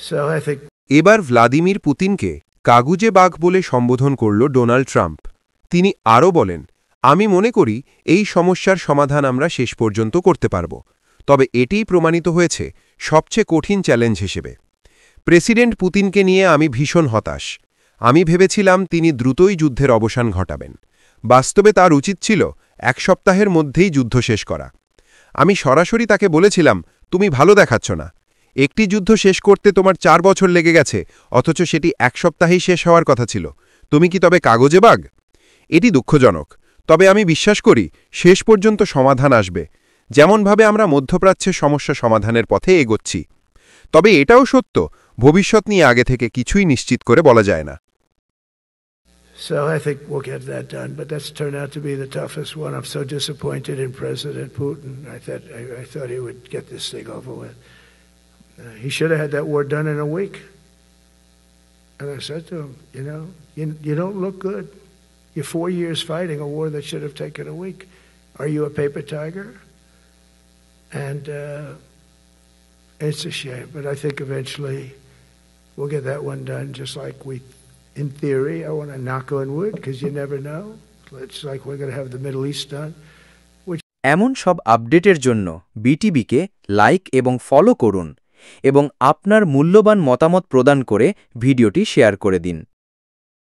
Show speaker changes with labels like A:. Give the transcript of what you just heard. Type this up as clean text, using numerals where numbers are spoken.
A: So I think
B: এবার Vladimir পুতিনকে কাগুজে বাঘ বলে সম্বোধন করল ডোনাল্ড ট্রাম্প। তিনি আরও বলেন, আমি মনে করি এই সমস্যার সমাধান আমরা শেষ পর্যন্ত করতে পারব, তবে এটিই প্রমাণিত হয়েছে সবচেয়ে কঠিন চ্যালেঞ্জ হিসেবে। প্রেসিডেন্ট পুতিনকে নিয়ে আমি ভীষণ হতাশ। আমি ভেবেছিলাম তিনি দ্রুতই যুদ্ধের অবসান ঘটাবেন। বাস্তবে তার উচিত ছিল 1 সপ্তাহের মধ্যেই যুদ্ধ শেষ করা। আমি সরাসরি তাকে বলেছিলাম, তুমি ভালো দেখাচ্ছ না। একটি যুদ্ধ শেষ করতে তোমার 4 বছর লেগে গেছে, অথচ সেটি 1 সপ্তাহেই শেষ হওয়ার কথা ছিল। তুমি কি তবে কাগজে বাঘ? এটি দুঃখজনক, তবে আমি বিশ্বাস করি শেষ পর্যন্ত সমাধান আসবে, যেমনভাবে আমরা মধ্যপ্রাচ্যের সমস্যা সমাধানের পথে এগোচ্ছি। তবে এটাও সত্য, ভবিষ্যৎ নিয়ে আগে থেকে কিছুই নিশ্চিত করে বলা যায় না।
A: So I think we'll get that done, but that's turned out to be the toughest one. I'm so disappointed in President Putin. I thought he would get this thing over with. He should have had that war done in a week. And I said to him, you don't look good. You're 4 years fighting a war that should have taken a week. Are you a paper tiger? And it's a shame, but I think eventually we'll get that one done, just like in theory. I want to knock on wood, because you never know. It's like we're going to have the Middle East done.
C: এমন সব আপডেটের জন্য বিটিভিকে like এবং follow করুন এবং আপনার মূল্যবান মতামত প্রদান করে ভিডিওটি শেয়ার করে দিন।